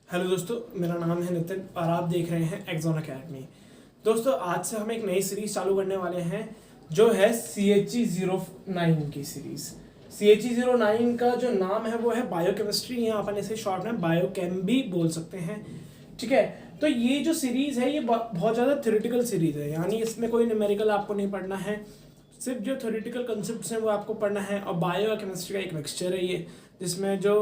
Hello दोस्तों, मेरा नाम है नितिन और आप देख रहे हैं एक्सॉन अकेडमी। दोस्तों, आज से हम एक नई सीरीज चालू करने वाले हैं जो है CHE09 की सीरीज। CHE09 का जो नाम है वो है बायोकेमिस्ट्री, या अपन इसे शॉर्ट में बायोकेम भी बोल सकते हैं। ठीक है, तो ये जो सीरीज है ये बहुत ज़्यादा थ्योरेटिकल सीरीज है, यानी इसमें कोई न्यूमेरिकल आपको नहीं पढ़ना है, सिर्फ जो थ्योरेटिकल कंसेप्ट्स हैं वो आपको पढ़ना है। और बायो और केमिस्ट्री का एक मिक्सचर है ये, जिसमें जो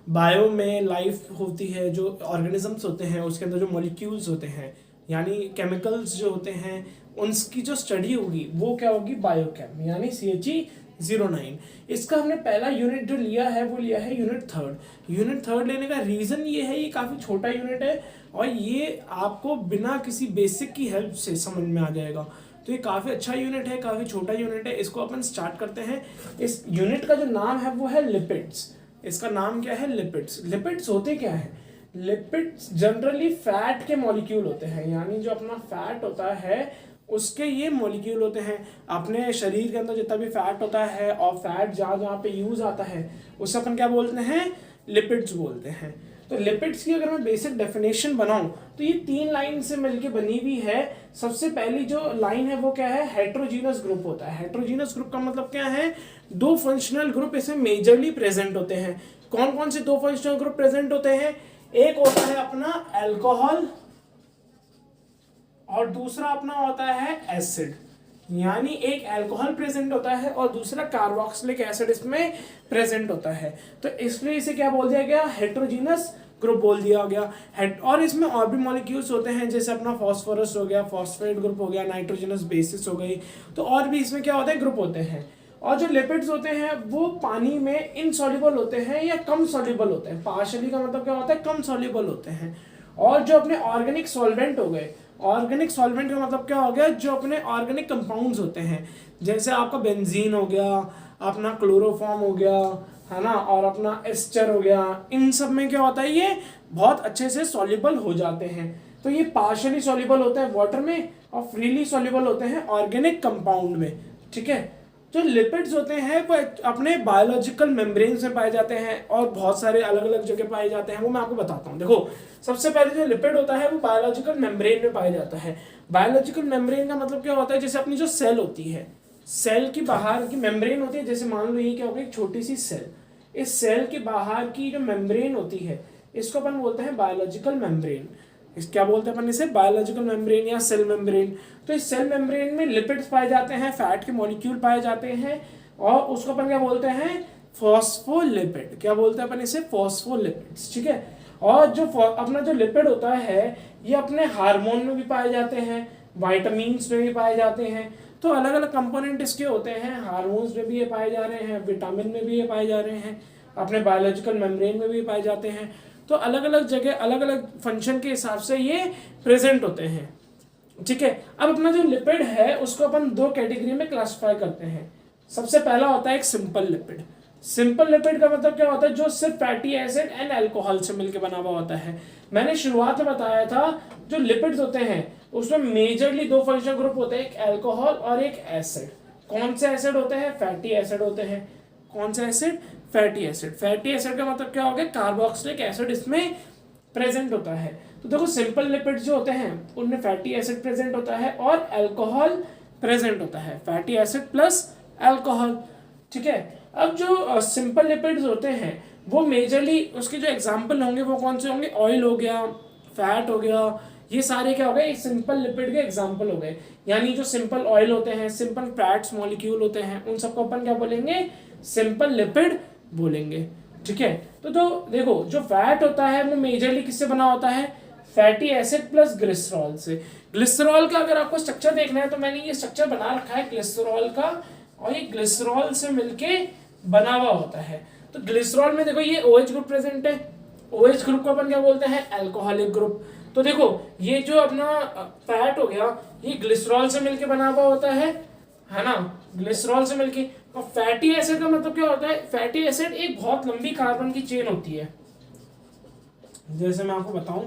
बायो में लाइफ होती है, जो ऑर्गेनिजम्स होते हैं उसके अंदर जो मॉलिक्यूल्स होते हैं यानी केमिकल्स जो होते हैं उनकी जो स्टडी होगी वो क्या होगी, बायोकेम, यानी CHE09। इसका हमने पहला यूनिट जो लिया है वो लिया है यूनिट थर्ड। यूनिट थर्ड लेने का रीज़न ये है, ये काफ़ी छोटा यूनिट है और ये आपको बिना किसी बेसिक की हेल्प से समझ में आ जाएगा। तो ये काफ़ी अच्छा यूनिट है, काफ़ी छोटा यूनिट है। इसको अपन स्टार्ट करते हैं। इस यूनिट का जो नाम है वो है लिपिड्स। इसका नाम क्या है, लिपिड्स। लिपिड्स होते क्या है? लिपिड्स जनरली फैट के मॉलिक्यूल होते हैं, यानी जो अपना फैट होता है उसके ये मॉलिक्यूल होते हैं। अपने शरीर के अंदर जितना भी फैट होता है और फैट जहाँ जहाँ पे यूज आता है उसे अपन क्या बोलते हैं, लिपिड्स बोलते हैं। तो लिपिड्स की अगर मैं बेसिक डेफिनेशन बनाऊं तो ये 3 लाइन से मिलके बनी हुई है। सबसे पहली जो लाइन है वो क्या है, हेट्रोजीनस ग्रुप होता है। हेट्रोजीनस ग्रुप का मतलब क्या है, 2 फंक्शनल ग्रुप इसमें मेजरली प्रेजेंट होते हैं। कौन कौन से 2 फंक्शनल ग्रुप प्रेजेंट होते हैं? एक होता है अपना अल्कोहल और दूसरा अपना होता है एसिड, यानी एक अल्कोहल प्रेजेंट होता है और दूसरा कार्बोक्सिलिक एसिड इसमें प्रेजेंट होता है। तो इसलिए इसे क्या बोल दिया गया, हेट्रोजीनस ग्रुप बोल दिया गया। और इसमें और भी मॉलिक्यूल्स होते हैं, जैसे अपना फॉस्फोरस हो गया, फॉस्फेट ग्रुप हो गया, नाइट्रोजनस बेसिस हो गई। तो और भी इसमें क्या होते हैं, ग्रुप होते हैं। और जो लिपिड्स होते हैं वो पानी में इनसॉल्युबल होते हैं या कम सॉल्युबल होते हैं। पार्शियली का मतलब क्या होता है, कम सॉल्युबल होते हैं। और जो अपने ऑर्गेनिक सॉल्वेंट हो गए, ऑर्गेनिक सॉल्वेंट का मतलब क्या हो गया, जो अपने ऑर्गेनिक कंपाउंड्स होते हैं, जैसे आपका बेंजीन हो गया, अपना क्लोरोफॉर्म हो गया, है ना, और अपना एस्टर हो गया। इन सब में क्या होता है, ये बहुत अच्छे से सॉल्युबल हो जाते हैं। तो ये पार्शियली सॉल्युबल होते हैं वाटर में और फ्रीली सॉल्युबल होते हैं ऑर्गेनिक कंपाउंड में। ठीक है, जो लिपिड्स होते हैं वो अपने बायोलॉजिकल मेम्ब्रेन्स में पाए जाते हैं और बहुत सारे अलग अलग जगह पाए जाते हैं, वो मैं आपको बताता हूँ। देखो, सबसे पहले जो लिपिड होता है वो बायोलॉजिकल मेम्ब्रेन में पाया जाता है। बायोलॉजिकल मेम्ब्रेन का मतलब क्या होता है, जैसे अपनी जो सेल होती है, सेल की बाहर की मेम्ब्रेन होती है। जैसे मान लो ये क्या होगा, एक छोटी सी सेल। इस सेल के बाहर की जो मेम्ब्रेन होती है इसको अपन बोलते हैं बायोलॉजिकल मेम्ब्रेन। इस क्या बोलते हैं अपन इसे, बायोलॉजिकल मेम्ब्रेन या सेल मेम्ब्रेन। तो इस सेल मेम्ब्रेन में लिपिड्स पाए जाते हैं, फैट के मॉलिक्यूल पाए जाते हैं और उसको अपन क्या बोलते हैं, फॉस्फोलिपिड। क्या बोलते हैं अपन इसे, फॉस्फोलिपिड्स। ठीक है, और जो अपना जो लिपिड होता है ये अपने हार्मोन में भी पाए जाते हैं, वाइटामिन्स में भी पाए जाते हैं। तो अलग अलग कंपोनेंट इसके होते हैं, हार्मोन्स में भी ये पाए जा रहे हैं, विटामिन में भी ये पाए जा रहे हैं, अपने बायोलॉजिकल मेम्ब्रेन में भी पाए जाते हैं। तो अलग अलग जगह अलग अलग फंक्शन के हिसाब से ये प्रेजेंट होते हैं। ठीक है, अब अपना जो लिपिड है उसको अपन 2 कैटेगरी में क्लासिफाई करते हैं। सबसे पहला होता है एक सिंपल लिपिड। सिंपल लिपिड का मतलब क्या होता है, जो सिर्फ फैटी एसिड एंड अल्कोहल से मिलकर बना हुआ होता है। मैंने शुरुआत में बताया था जो लिपिड्स होते हैं उसमें मेजरली 2 फंक्शनल ग्रुप होते हैं, एक अल्कोहल और एक एसिड। कौन से एसिड होते हैं, फैटी एसिड होते हैं। कौन सा acid, fatty acid. Fatty acid का मतलब क्या हो गया, कार्बोक्सिलिक एसिड इसमें प्रेजेंट होता है। तो देखो, सिंपल लिपिड्स जो होते हैं उनमें फैटी एसिड प्रेजेंट होता है और अल्कोहल प्रेजेंट होता है, फैटी एसिड प्लस अल्कोहल। ठीक है, अब जो सिंपल लिपिड्स होते हैं वो मेजरली उसके जो एग्जाम्पल होंगे वो कौन से होंगे, ऑयल हो गया, फैट हो गया, ये सारे क्या हो गए, एक सिंपल लिपिड के एग्जाम्पल हो गए। यानी जो सिंपल ऑयल होते हैं, सिंपल फैट्स मॉलिक्यूल होते हैं, उन सबको अपन क्या बोलेंगे, सिंपल लिपिड बोलेंगे। ठीक है, तो देखो, जो फैट होता है वो मेजरली किससे बना होता है, फैटी एसिड प्लस ग्लिसरॉल से। ग्लिसरॉल का अगर आपको स्ट्रक्चर देखना है तो मैंने ये स्ट्रक्चर बना रखा है ग्लिसरॉल का, और ये ग्लिसरॉल से मिलके बना हुआ होता है। तो ग्लिसरॉल में देखो ये OH ग्रुप प्रेजेंट है। OH ग्रुप को अपन क्या बोलते हैं, अल्कोहलिक ग्रुप। तो देखो, ये जो अपना फैट हो गया ये ग्लिसरॉल से मिलके बना हुआ होता है ना, ग्लिसरॉल से मिलके। और फैटी एसिड का मतलब क्या होता है, फैटी एसिड एक बहुत लंबी कार्बन की चेन होती है। जैसे मैं आपको बताऊं,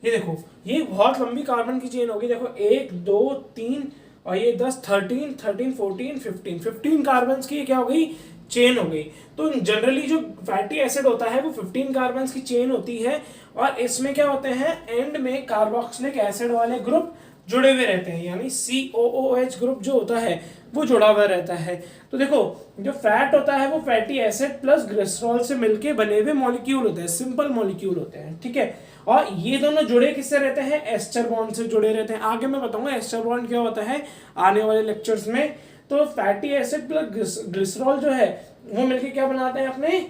ये देखो, ये बहुत लंबी कार्बन की चेन होगी। देखो 1 2 3 और ये 10, 13, 13, 14, 15, 15 कार्बन्स की क्या हो गई, चेन हो गई। तो जनरली जो फैटी एसिड होता है वो 15 कार्बन्स की चेन होती है, और इसमें क्या होते हैं, एंड में कार्बोक्सिलिक एसिड वाले ग्रुप जुड़े हुए रहते हैं, यानी COOH ग्रुप जो होता है वो जुड़ा हुआ रहता है। तो देखो जो फैट होता है वो फैटी एसिड प्लस ग्लिसरॉल से मिलके बने हुए मॉलिक्यूल होते हैं, सिंपल मॉलिक्यूल होते हैं, ठीक है। और ये दोनों जुड़े किससे रहते हैं, एस्टर बॉन्ड से जुड़े रहते हैं। आगे मैं बताऊंगा एस्टर बॉन्ड क्या होता है आने वाले लेक्चर्स में। तो फैटी एसिड प्लस ग्लिसरॉल जो है वो मिलके क्या बनाते हैं, अपने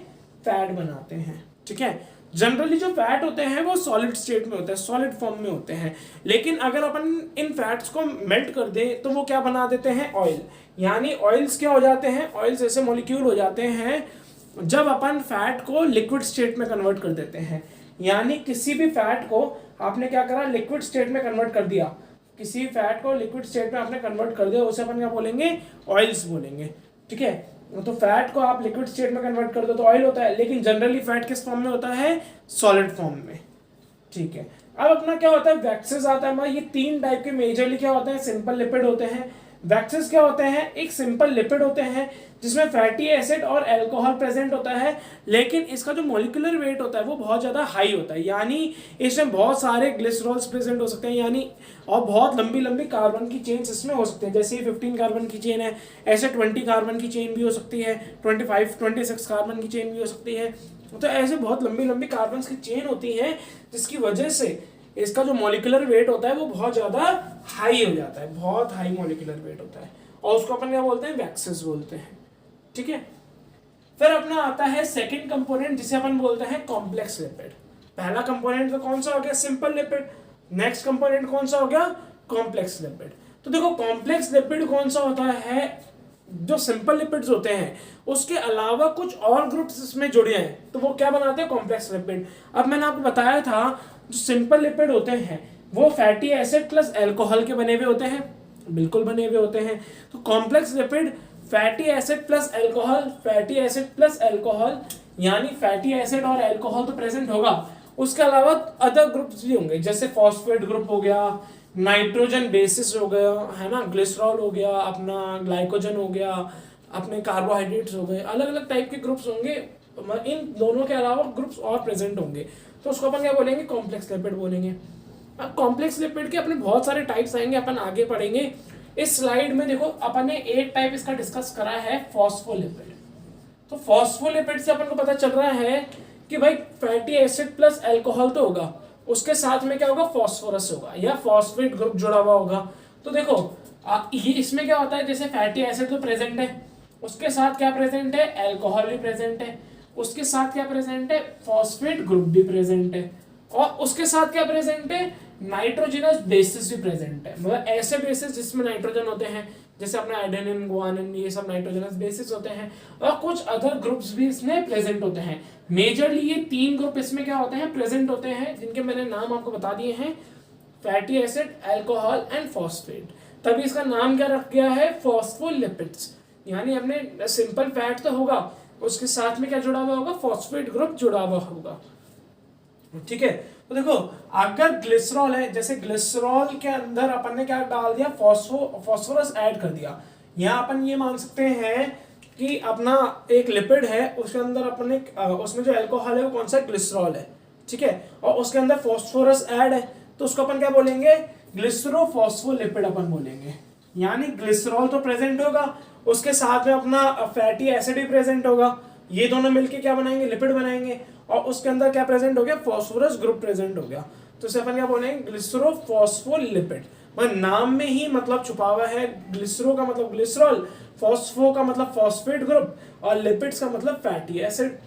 फैट बनाते हैं, ठीक है। जनरली जो फैट होते हैं वो सॉलिड स्टेट में होते हैं, सॉलिड फॉर्म में होते हैं, लेकिन अगर अपन इन फैट्स को मेल्ट कर दें तो वो क्या बना देते हैं, ऑयल। यानी ऑयल्स क्या हो जाते हैं, ऑयल्स ऐसे मॉलिक्यूल हो जाते हैं जब अपन फैट को लिक्विड स्टेट में कन्वर्ट कर देते हैं। यानी किसी भी फैट को आपने क्या करा, लिक्विड स्टेट में कन्वर्ट कर दिया, किसी फैट को लिक्विड स्टेट में आपने कन्वर्ट कर दिया, उसे अपन क्या बोलेंगे, ऑयल्स बोलेंगे, ठीक है। तो फैट को आप लिक्विड स्टेट में कन्वर्ट कर दो तो ऑयल होता है, लेकिन जनरली फैट किस फॉर्म में होता है, सॉलिड फॉर्म में, ठीक है। अब अपना क्या होता है, वैक्सेस आता है हमारा। ये 3 टाइप के मेजरली क्या होते हैं, सिंपल लिपिड होते हैं। वैक्सेस क्या होते हैं, एक सिंपल लिपिड होते हैं जिसमें फैटी एसिड और अल्कोहल प्रेजेंट होता है, लेकिन इसका जो मॉलिक्यूलर वेट होता है वो बहुत ज़्यादा हाई होता है, यानी इसमें बहुत सारे ग्लिसरॉल्स प्रेजेंट हो सकते हैं, यानी और बहुत लंबी लंबी कार्बन की चेन्स इसमें हो सकते हैं। जैसे 15 कार्बन की चेन है, ऐसे 20 कार्बन की चेन भी हो सकती है, 25, 26 कार्बन की चेन भी हो सकती है। तो ऐसे बहुत लंबी लंबी कार्बन की चेन होती है, जिसकी वजह से इसका जो मॉलिक्यूलर वेट होता है वो बहुत ज़्यादा हाई हो जाता है, बहुत हाई मॉलिक्यूलर वेट होता है, और उसको अपन क्या बोलते हैं, वैक्सेस बोलते हैं, ठीक है। फिर अपना आता है सेकंड कंपोनेंट जिसे अपन बोलते हैं कॉम्प्लेक्स लिपिड। पहला कंपोनेंट तो कौन सा हो गया, सिंपल लिपिड। नेक्स्ट कंपोनेंट कौन सा हो गया, कॉम्प्लेक्स लिपिड। तो देखो कॉम्प्लेक्स लिपिड कौन सा होता है, जो सिंपल लिपिड्स होते हैं उसके अलावा कुछ और ग्रुप्स इसमें जुड़े हैं तो वो क्या बनाते हैं, कॉम्प्लेक्स लिपिड। अब मैंने आपको बताया था जो सिंपल लिपिड होते हैं वो फैटी एसिड प्लस अल्कोहल के बने हुए होते हैं, बिल्कुल बने हुए होते हैं। तो complex lipid fatty acid plus alcohol, fatty acid plus alcohol, यानी फैटी एसिड और अल्कोहल तो प्रेजेंट होगा, उसके अलावा अदर ग्रुप्स भी होंगे, जैसे फॉस्फेट ग्रुप हो गया, नाइट्रोजन बेसिस हो गया, है ना, ग्लिसरॉल हो गया, अपना ग्लाइकोजन हो गया, अपने कार्बोहाइड्रेट्स हो गए, अलग अलग टाइप के ग्रुप्स होंगे। इन दोनों के अलावा ग्रुप्स और प्रेजेंट होंगे, तो उसको अपन क्या बोलेंगे, कॉम्प्लेक्स लिपिड बोलेंगे। अब कॉम्प्लेक्स लिपिड के अपने बहुत सारे टाइप्स आएंगे, अपन आगे पढ़ेंगे। इस स्लाइड में देखो अपन ने एक टाइप इसका डिस्कस करा है, फॉस्फोलिपिड। तो फॉस्फोलिपिड से अपन को पता चल रहा है कि भाई फैटी एसिड प्लस अल्कोहल तो होगा, उसके साथ में क्या होगा, फॉस्फोरस होगा या फॉस्फेट ग्रुप जुड़ा हुआ होगा। तो देखो ये इसमें क्या होता है, जैसे फैटी एसिड तो प्रेजेंट है, उसके साथ क्या प्रेजेंट है, अल्कोहल भी प्रेजेंट है, उसके साथ क्या प्रेजेंट है, फॉस्फेट ग्रुप भी प्रेजेंट है, और उसके साथ क्या प्रेजेंट है, नाइट्रोजनस बेसिस भी प्रेजेंट है। मतलब ऐसे बेसिस जिसमें नाइट्रोजन होते हैं, जैसे अपना एडेनिन, गुआनिन, ये सब नाइट्रोजनस बेसिस होते हैं, और कुछ अदर ग्रुप्स भी इसमें प्रेजेंट होते हैं। मेजरली ये 3 ग्रुप इसमें क्या होते हैं, प्रेजेंट होते हैं, जिनके मैंने नाम आपको बता दिए हैं, fatty acid, alcohol and phosphate. तभी इसका नाम क्या रख गया है, फॉस्फोलिपिड्स। यानी हमने सिंपल फैट तो होगा, उसके साथ में क्या जुड़ा हुआ होगा, फॉस्फेट ग्रुप जुड़ा हुआ होगा, ठीक है। तो देखो अगर ग्लिसरॉल है, जैसे ग्लिसरॉल के अंदर अपन ने क्या डाल दिया, फॉस्फोरस ऐड कर दिया, यहाँ अपन ये मान सकते हैं कि अपना एक लिपिड है, उसके अंदर अपन ने उसमें जो अल्कोहल है वो कौन सा, ग्लिसरॉल है, ठीक है, और उसके अंदर फॉस्फोरस ऐड है, तो उसको अपन क्या बोलेंगे, ग्लिसरोफॉस्फोलिपिड अपन बोलेंगे। यानी ग्लिसरॉल तो प्रेजेंट होगा, उसके साथ में अपना फैटी एसिड भी प्रेजेंट होगा, ये दोनों मिलके क्या बनाएंगे, लिपिड बनाएंगे, और उसके अंदर क्या प्रेजेंट हो गया, फॉस्फोरस ग्रुप प्रेजेंट हो गया, तो इसे अपन क्या बोलेंगे, ग्लिसरोफॉस्फोलिपिड। पर नाम में ही मतलब छुपा हुआ है, ग्लिसरो का मतलब ग्लिसरॉल, फॉस्फो का मतलब फॉस्फेट ग्रुप, और लिपिड्स का मतलब फैटी एसिड।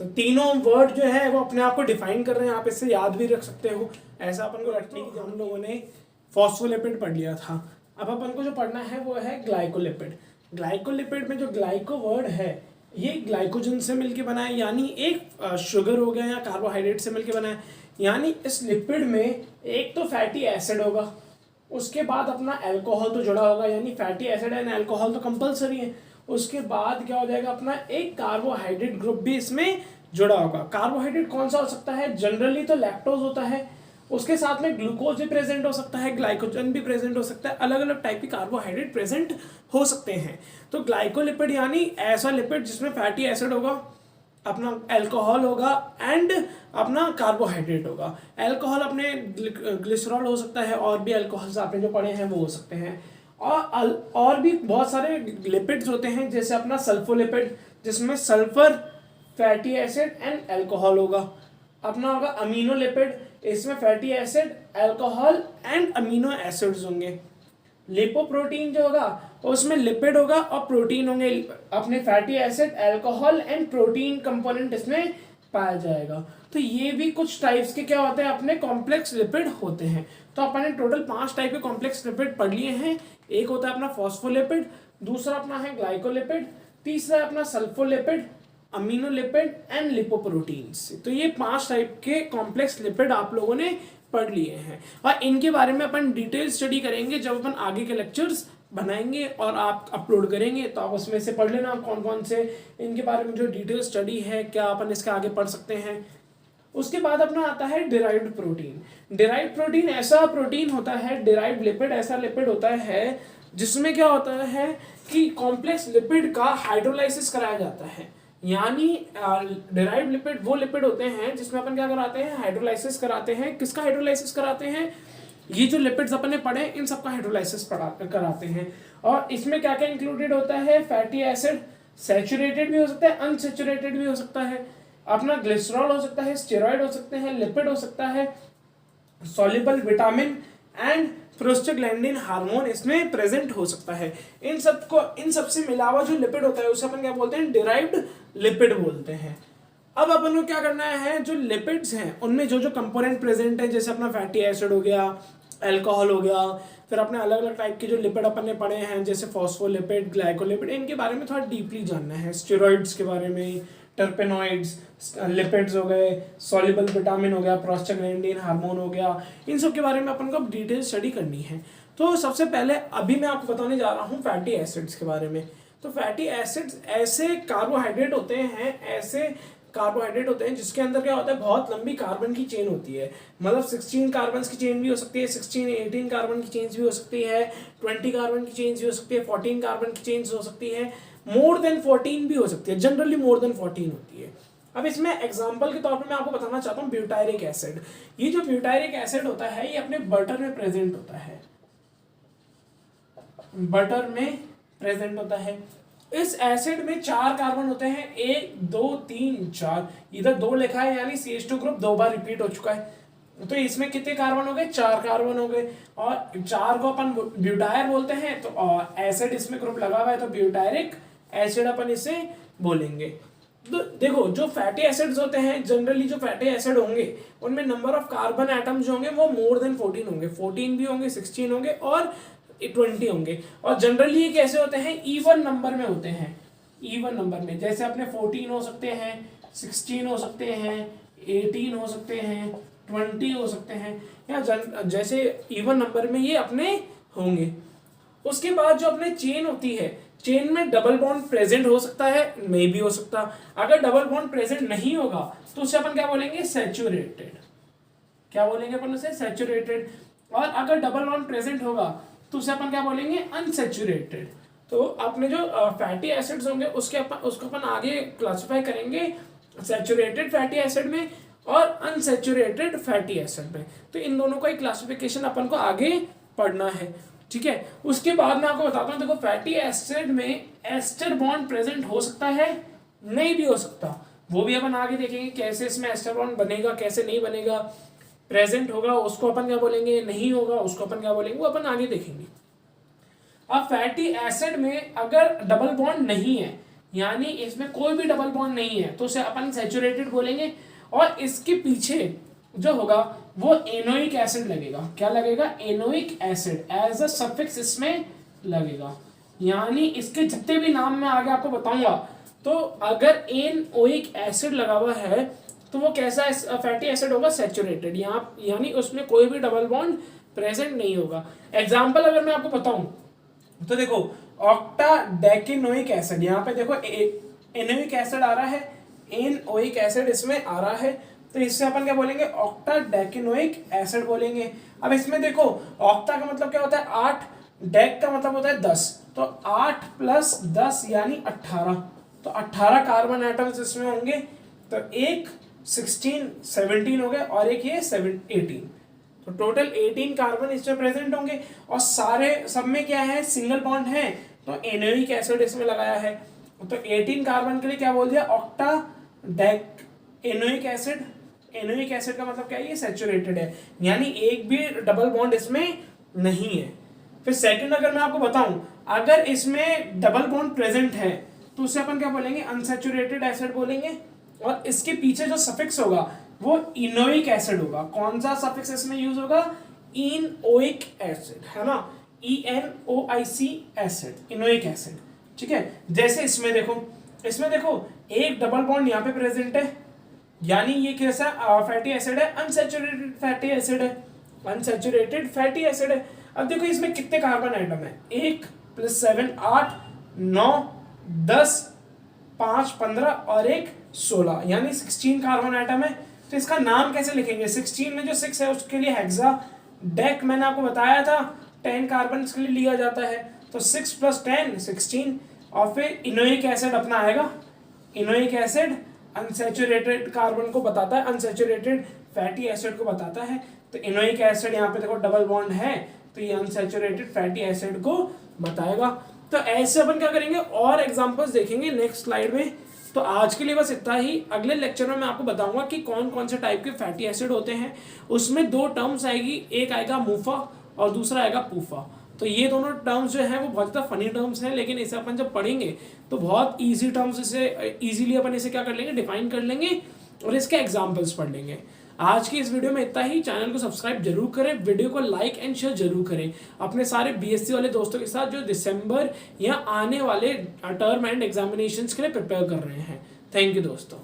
तो तीनों वर्ड जो है वो अपने आप को डिफाइन कर रहे हैं, आप इससे याद भी रख सकते हो, ऐसा अपन को रखने की हम लोगों ने फॉस्फोलिपिड पढ़ लिया था। अब अपन को जो पढ़ना है वो है ग्लाइकोलिपिड। ग्लाइकोलिपिड में जो ग्लाइको वर्ड है ये ग्लाइकोजन से मिलके बना है, यानी एक शुगर हो गया या कार्बोहाइड्रेट से मिलके बना है। यानी इस लिपिड में एक तो फैटी एसिड होगा, उसके बाद अपना अल्कोहल तो जुड़ा होगा, यानी फैटी एसिड एंड अल्कोहल तो कंपलसरी है, उसके बाद क्या हो जाएगा, अपना एक कार्बोहाइड्रेट ग्रुप भी इसमें जुड़ा होगा। कार्बोहाइड्रेट कौन सा हो सकता है, जनरली तो लैक्टोज होता है, उसके साथ में ग्लूकोज भी प्रेजेंट हो सकता है, ग्लाइकोजन भी प्रेजेंट हो सकता है, अलग अलग टाइप के कार्बोहाइड्रेट प्रेजेंट हो सकते हैं। तो ग्लाइकोलिपिड यानी ऐसा लिपिड जिसमें फैटी एसिड होगा, अपना अल्कोहल होगा एंड अपना कार्बोहाइड्रेट होगा। अल्कोहल अपने ग्लिसरॉल हो सकता है, और भी अल्कोहल्स आपने जो पढ़े हैं वो हो सकते हैं। और भी बहुत सारे लिपिड्स होते हैं, जैसे अपना सल्फोलिपिड जिसमें sulphur, fatty acid and alcohol होगा। अपना होगा अमीनो लिपिड, इसमें fatty acid, alcohol and amino acids होंगे। लिपोप्रोटीन जो होगा उसमें लिपिड होगा और प्रोटीन होंगे, अपने fatty acid, alcohol and protein component इसमें पाया जाएगा। तो ये भी कुछ टाइप्स के क्या होते हैं, अपने कॉम्प्लेक्स लिपिड होते हैं। तो अपन ने टोटल 5 टाइप के कॉम्प्लेक्स लिपिड पढ़ लिए हैं। एक होता है अपना फॉस्फोलिपिड, दूसरा अपना है ग्लाइकोलिपिड, तीसरा है अपना सल्फोलिपिड, अमीनो लिपिड एंड लिपोप्रोटीन्स। तो ये 5 टाइप के कॉम्प्लेक्स लिपिड आप लोगों ने पढ़ लिए हैं, और इनके बारे में अपन डिटेल स्टडी करेंगे जब अपन आगे के लेक्चर्स बनाएंगे और आप अपलोड करेंगे। तो आप उसमें से पढ़ लेना कौन कौन से इनके बारे में जो डिटेल स्टडी है, क्या अपन इसके आगे पढ़ सकते हैं। उसके बाद अपना आता है डिराइव्ड प्रोटीन। डिराइव्ड प्रोटीन ऐसा प्रोटीन होता है, डिराइव्ड लिपिड ऐसा लिपिड होता है जिसमें क्या होता है कि कॉम्प्लेक्स लिपिड का हाइड्रोलाइसिस कराया जाता है। यानी डिराइव्ड लिपिड वो लिपिड होते हैं जिसमें अपन क्या कराते हैं, हाइड्रोलाइसिस कराते हैं। किसका हाइड्रोलाइसिस कराते हैं, ये जो लिपिड्स अपन ने पढ़े इन सबका हाइड्रोलाइसिस कराते हैं। और इसमें क्या क्या इंक्लूडेड होता है, फैटी एसिड, सैचुरेटेड भी हो सकता है, अनसैचुरेटेड भी हो सकता है, अपना ग्लिसरॉल हो सकता है, स्टेरॉइड हो सकते हैं, लिपिड हो सकता है, soluble vitamin and prostaglandin hormone इसमें प्रेजेंट हो सकता है। इन सबसे मिला हुआ जो लिपिड होता है उसे अपन क्या बोलते हैं, डिराइव्ड लिपिड बोलते हैं। अब अपन को क्या करना है, जो लिपिड्स हैं उनमें जो जो कंपोनेंट प्रेजेंट है, जैसे अपना फैटी एसिड हो गया, अल्कोहल हो गया, फिर अपने अलग अलग टाइप के जो लिपिड अपन ने पढ़े हैं जैसे फॉस्फोलिपिड, ग्लाइकोलिपिड, इनके बारे में थोड़ा डीपली जानना है। स्टेरॉइड्स के बारे में, टर्पेनॉइड्स, लिपिड्स हो गए, सॉल्युबल विटामिन हो गया, प्रोस्टाग्लैंडिन हार्मोन हो गया, इन सब के बारे में अपन को अब डिटेल स्टडी करनी है। तो सबसे पहले अभी मैं आपको बताने जा रहा हूँ फैटी एसिड्स के बारे में। तो फैटी एसिड्स ऐसे कार्बोहाइड्रेट होते हैं जिसके अंदर क्या होता है, बहुत लंबी कार्बन की चेन होती है। मतलब 16 कार्बन की चेन भी हो सकती है, 18 कार्बन की चेन भी हो सकती है, 20 कार्बन की चेन भी हो सकती है, 14 कार्बन की चेन हो सकती है, मोर देन 14 भी हो सकती है, जनरली मोर देन 14 होती है। अब इसमें एग्जांपल के तौर पर मैं आपको बताना चाहता हूँ ब्यूटायरिक एसिड। ये जो ब्यूटायरिक एसिड होता है ये अपने बटर में प्रेजेंट होता है, बटर में प्रेजेंट होता है। इस एसिड में 4 कार्बन होते हैं, 1 2 3 4, इधर 2 लिखा है यानी CH2 ग्रुप 2 बार रिपीट हो चुका है। तो इसमें कितने कार्बन हो गए, 4 कार्बन हो गए, और 4 को अपन ब्यूटायर बोलते हैं। तो एसिड इसमें ग्रुप लगा हुआ है तो ब्यूटायरिक एसिड अपन इसे बोलेंगे। तो देखो जो फैटी एसिड्स होते हैं, जनरली जो फैटी एसिड होंगे उनमें नंबर ऑफ कार्बन एटम्स जो होंगे वो मोर देन 14 होंगे, 14 भी होंगे, 16 होंगे और 20 होंगे। और जनरली ये कैसे होते हैं, इवन नंबर में होते हैं, इवन नंबर में। जैसे अपने 14 हो सकते हैं, 16 हो सकते हैं, 18 हो सकते हैं, 20 हो सकते हैं, या जैसे इवन नंबर में ये अपने होंगे। उसके बाद जो अपने चेन होती है, चेन में डबल बॉन्ड प्रेजेंट हो सकता है, नहीं भी हो सकता। अगर डबल बॉन्ड प्रेजेंट नहीं होगा तो उसे अपन क्या बोलेंगे, सैचुरेटेड। क्या बोलेंगे अपन उसे, सैचुरेटेड। और अगर डबल बॉन्ड प्रेजेंट होगा तो उसे अपन क्या बोलेंगे, अनसैचुरेटेड। तो अपने जो फैटी एसिड्स होंगे उसको अपन आगे क्लासिफाई करेंगे सैचुरेटेड फैटी एसिड में और अनसैचुरेटेड फैटी एसिड में। तो इन दोनों का एक क्लासिफिकेशन अपन को आगे पढ़ना है, ठीक है। उसके बाद मैं आपको बताता हूँ, देखो फैटी एसिड में एस्टर बॉन्ड प्रेजेंट हो सकता है, नहीं भी हो सकता, वो भी अपन आगे देखेंगे कैसे इसमें एस्टर बॉन्ड बनेगा, कैसे नहीं बनेगा। प्रेजेंट होगा उसको अपन क्या बोलेंगे, नहीं होगा उसको अपन क्या बोलेंगे, वो अपन आगे देखेंगे। अब फैटी एसिड में अगर डबल बॉन्ड नहीं है, यानी इसमें कोई भी डबल बॉन्ड नहीं है, तो उसे अपन सैचुरेटेड बोलेंगे। और इसके पीछे जो होगा वो एनोइक एसिड लगेगा। क्या लगेगा, एनोइक एसिड एज अ सफिक्स इसमें लगेगा। यानी इसके जितने भी नाम मैं आगे आपको बताऊंगा, तो अगर एनोइक एसिड लगा हुआ है तो वो कैसा फैटी एसिड होगा, सैचुरेटेड। यहाँ यानी उसमें कोई भी डबल बॉन्ड प्रेजेंट नहीं होगा। एग्जाम्पल अगर मैं आपको बताऊं तो देखो ऑक्टाडेकिनोइक एसिड, यहाँ पे देखो एनोइक एसिड आ रहा है, एनओइक एसिड इसमें आ रहा है। तो इससे अपन क्या बोलेंगे, ऑक्टाडेकेनोइक एसिड बोलेंगे। अब इसमें देखो ऑक्टा का मतलब क्या होता है 8, डेक का मतलब होता है 10, तो 8 + 10 यानी 18, तो 18 कार्बन एटम्स इसमें होंगे। तो एक 16 17 हो गए और एक ये 7 18, तो टोटल 18 कार्बन इसमें प्रेजेंट होंगे। और सारे सब में क्या है, सिंगल बॉन्ड है, तो एनोइक एसिड इसमें लगाया है। तो 18 कार्बन के लिए क्या बोल दिया, ऑक्टाडेकेनोइक एसिड। एनोइक एसिड का मतलब क्या है, ये सैचुरेटेड है, यानी एक भी डबल बॉन्ड इसमें नहीं है। फिर सेकंड अगर मैं आपको बताऊं, अगर इसमें डबल बॉन्ड प्रेजेंट है तो उसे अपन क्या बोलेंगे, अनसैचुरेटेड एसिड बोलेंगे। और इसके पीछे जो सफिक्स होगा वो इनोइक एसिड होगा। कौन सा सफिक्स इसमें यूज होगा, इनओइक एसिड, है ना, ENOIC एसिड, इनोइक एसिड, ठीक है। जैसे इसमें देखो एक डबल बॉन्ड यहाँ पे प्रेजेंट है, यानी ये कैसा फैटी एसिड है, अनसैचुरेटेड फैटी एसिड है, अनसैचुरेटेड फैटी एसिड है। अब देखो इसमें कितने कार्बन आइटम है, 1 + 7 8 9 10 5 15 और एक 16, यानी 16 कार्बन आइटम है। तो इसका नाम कैसे लिखेंगे, 16 में जो 6 है उसके लिए हेक्सा डेक, मैंने आपको बताया था 10 कार्बन के लिए लिया जाता है, तो 6 + 10 16। और फिर इनोइक एसिड अपना आएगा, इनोइक एसिड अनसैचुरेटेड कार्बन को बताता है, अनसैचुरेटेड फैटी एसिड को बताता है। तो इनोइक एसिड यहाँ पे देखो डबल बॉन्ड है, तो ये अनसैचुरेटेड फैटी एसिड को बताएगा। तो ऐसे अपन क्या करेंगे और एग्जांपल्स देखेंगे नेक्स्ट स्लाइड में। तो आज के लिए बस इतना ही। अगले लेक्चर में मैं आपको बताऊंगा कि कौन कौन से टाइप के फैटी एसिड होते हैं। उसमें 2 टर्म्स आएगी, एक आएगा मूफा और दूसरा आएगा पूफा। तो ये दोनों टर्म्स जो है वो बहुत ज़्यादा फनी टर्म्स हैं, लेकिन इसे अपन जब पढ़ेंगे तो बहुत ईजी टर्म्स, इसे ईजिली अपन इसे क्या कर लेंगे, डिफाइन कर लेंगे और इसके एग्जाम्पल्स पढ़ लेंगे। आज की इस वीडियो में इतना ही। चैनल को सब्सक्राइब जरूर करें, वीडियो को लाइक एंड शेयर जरूर करें अपने सारे बीएससी वाले दोस्तों के साथ जो दिसंबर या आने वाले टर्म एंड एग्जामिनेशंस के लिए प्रिपेयर कर रहे हैं। थैंक यू दोस्तों।